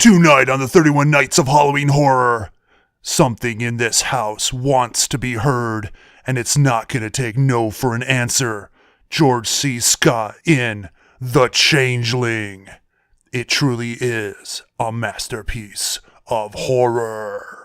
Tonight on the 31 Nights of Halloween Horror, something in this house wants to be heard, and it's not gonna take no for an answer. George C. Scott in The Changeling. It truly is a masterpiece of horror.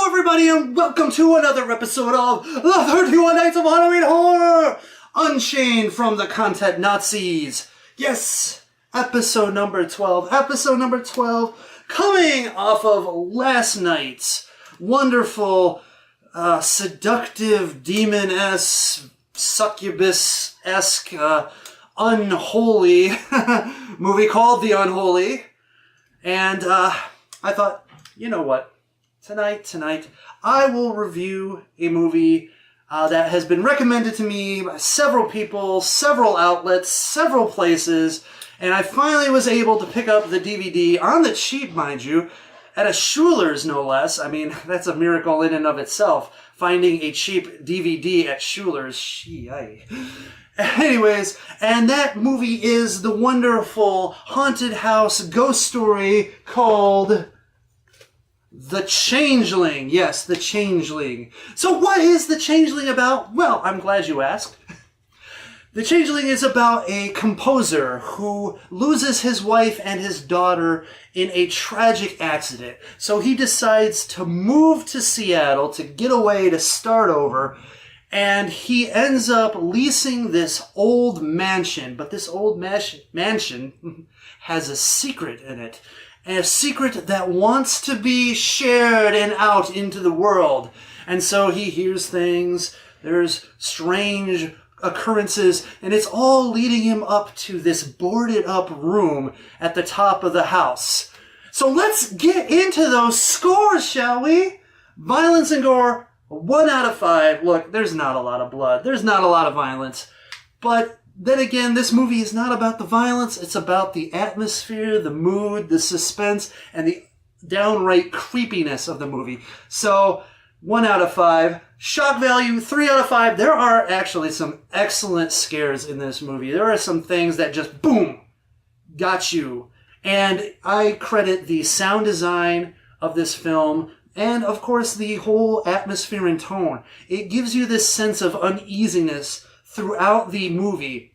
Everybody, and welcome to another episode of the 31 Nights of Halloween Horror! Unchained from the Content Nazis. Yes, episode number 12. Episode number 12, coming off of last night's wonderful, seductive, demon-esque, succubus-esque, unholy movie called The Unholy. And I thought, you know what? Tonight, I will review a movie that has been recommended to me by several people, several outlets, several places, and I finally was able to pick up the DVD on the cheap, mind you, at a Schuler's, no less. I mean, that's a miracle in and of itself, finding a cheap DVD at Schuler's. Anyways, and that movie is the wonderful haunted house ghost story called The Changeling. Yes, The Changeling. So what is The Changeling about? Well, I'm glad you asked. The Changeling is about a composer who loses his wife and his daughter in a tragic accident. So he decides to move to Seattle to get away, to start over, and he ends up leasing this old mansion. But this old mansion has a secret in it. And a secret that wants to be shared and out into the world. And so he hears things, there's strange occurrences, and it's all leading him up to this boarded up room at the top of the house. So let's get into those scores, shall we? Violence and gore, 1 out of 5. Look, there's not a lot of blood, there's not a lot of violence, but then again, this movie is not about the violence, it's about the atmosphere, the mood, the suspense, and the downright creepiness of the movie. So, 1 out of 5. Shock value, 3 out of 5. There are actually some excellent scares in this movie. There are some things that just, boom, got you. And I credit the sound design of this film, and of course the whole atmosphere and tone. It gives you this sense of uneasiness throughout the movie,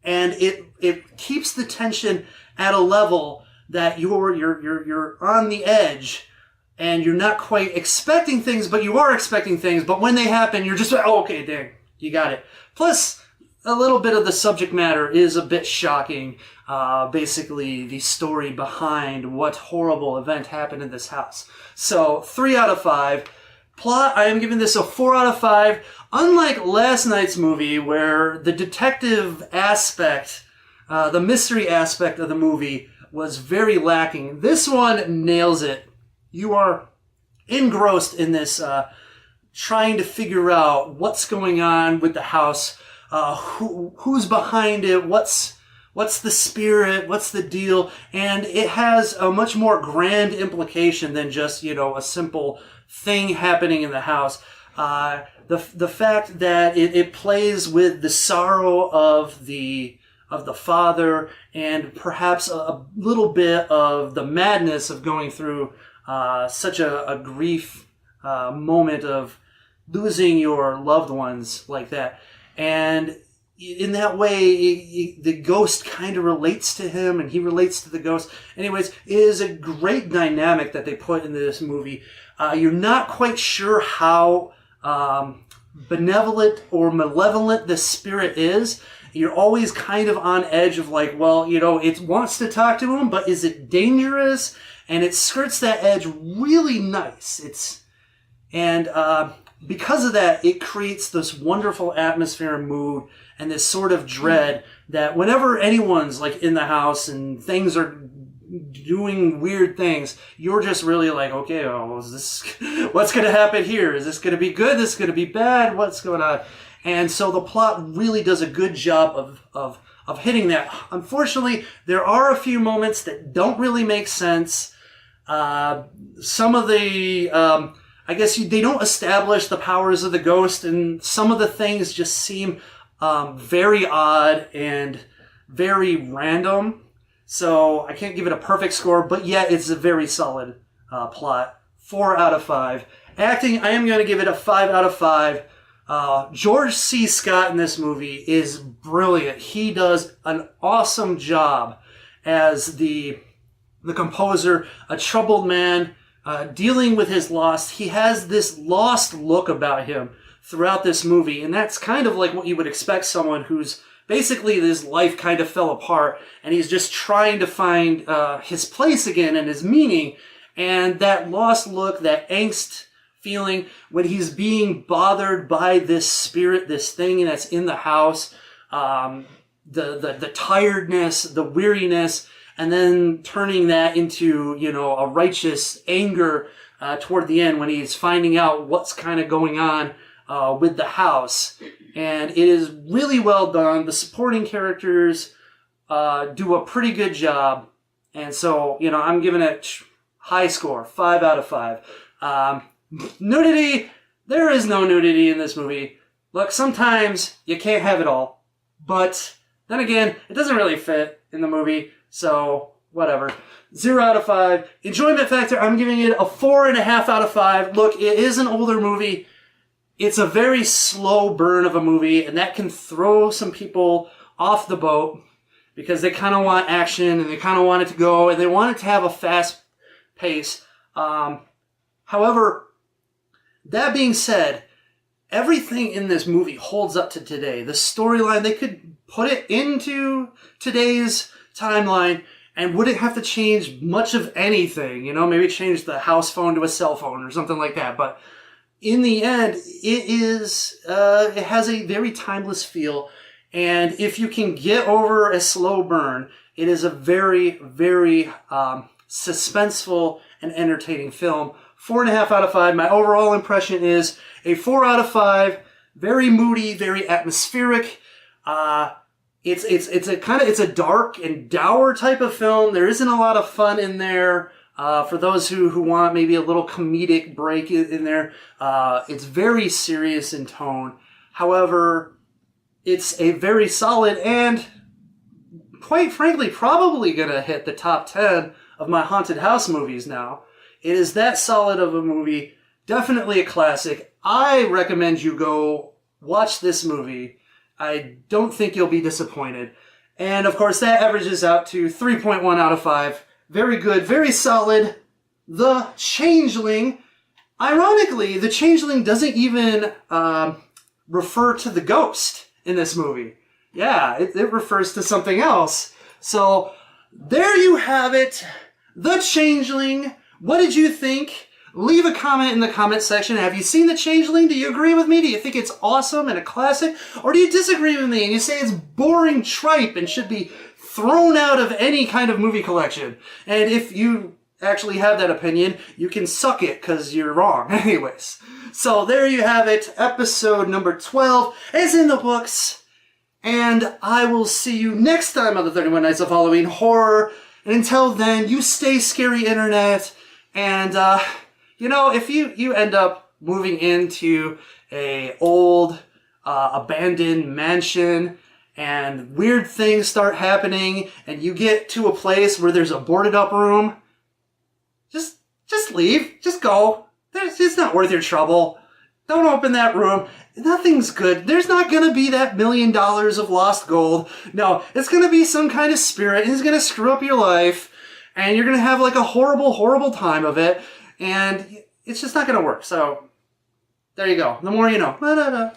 and it keeps the tension at a level that you're on the edge, and you're not quite expecting things, but you are expecting things. But when they happen, you're just like, oh, okay, dang, you got it. Plus, a little bit of the subject matter is a bit shocking. Basically, the story behind what horrible event happened in this house. So, 3 out of 5. Plot, I am giving this a 4 out of 5. Unlike last night's movie, where the detective aspect, the mystery aspect of the movie was very lacking, this one nails it. You are engrossed in this, trying to figure out what's going on with the house, who's behind it, what's the spirit, what's the deal, and it has a much more grand implication than just, a simple thing happening in the house. The fact that it plays with the sorrow of the father, and perhaps a little bit of the madness of going through such a grief moment of losing your loved ones like that. And in that way, the ghost kind of relates to him, and he relates to the ghost. Anyways, it is a great dynamic that they put into this movie. You're not quite sure how benevolent or malevolent the spirit is. You're always kind of on edge of like, well, it wants to talk to him, but is it dangerous? And it skirts that edge really nice. Because of that, it creates this wonderful atmosphere and mood, and this sort of dread that whenever anyone's like in the house and things are doing weird things, you're just really like, okay, oh, what's going to happen here? Is this going to be good? Is this going to be bad? What's going on? And so the plot really does a good job of hitting that. Unfortunately, there are a few moments that don't really make sense. Some of the, I guess they don't establish the powers of the ghost, and some of the things just seem very odd and very random. So I can't give it a perfect score, but yet it's a very solid plot. 4 out of 5. Acting, I am going to give it a 5 out of 5. George C. Scott in this movie is brilliant. He does an awesome job as the composer, a troubled man, dealing with his loss. He has this lost look about him throughout this movie, and that's kind of like what you would expect someone who's basically his life kind of fell apart, and he's just trying to find his place again and his meaning, and that lost look, that angst feeling when he's being bothered by this spirit, this thing that's in the house, the tiredness, the weariness, and then turning that into, a righteous anger toward the end when he's finding out what's kind of going on with the house. And it is really well done. The supporting characters do a pretty good job. And so, I'm giving it high score, 5 out of 5. Nudity, there is no nudity in this movie. Look, sometimes you can't have it all. But then again, it doesn't really fit in the movie. So, whatever. 0 out of 5. Enjoyment factor, I'm giving it a 4.5 out of 5. Look, it is an older movie. It's a very slow burn of a movie, and that can throw some people off the boat because they kind of want action and they kind of want it to go and they want it to have a fast pace. However, that being said, everything in this movie holds up to today. The storyline, they could put it into today's timeline and wouldn't have to change much of anything. Maybe change the house phone to a cell phone or something like that. But in the end, it has a very timeless feel. And if you can get over a slow burn, it is a very, very suspenseful and entertaining film. 4.5 out of 5. My overall impression is a 4 out of 5. Very moody, very atmospheric. It's a dark and dour type of film. There isn't a lot of fun in there. For those who want maybe a little comedic break in there, it's very serious in tone. However, it's a very solid and, quite frankly, probably going to hit the top 10 of my haunted house movies now. It is that solid of a movie. Definitely a classic. I recommend you go watch this movie. I don't think you'll be disappointed. And, of course, that averages out to 3.1 out of 5. Very good, very solid. The Changeling. Ironically, the Changeling doesn't even refer to the ghost in this movie. Yeah, it refers to something else. So, there you have it. The Changeling. What did you think? Leave a comment in the comment section. Have you seen The Changeling? Do you agree with me? Do you think it's awesome and a classic? Or do you disagree with me and you say it's boring tripe and should be thrown out of any kind of movie collection? And if you actually have that opinion, you can suck it because you're wrong. Anyways, so there you have it. Episode number 12 is in the books. And I will see you next time on the 31 Nights of Halloween Horror. And until then, you stay scary, internet. And, if you end up moving into a old, abandoned mansion and weird things start happening and you get to a place where there's a boarded up room, just leave. Just go. It's not worth your trouble. Don't open that room. Nothing's good. There's not going to be that $1 million of lost gold. No, it's going to be some kind of spirit. He's going to screw up your life. And you're going to have like a horrible, horrible time of it. And it's just not going to work. So, there you go. The more you know. Da-da-da.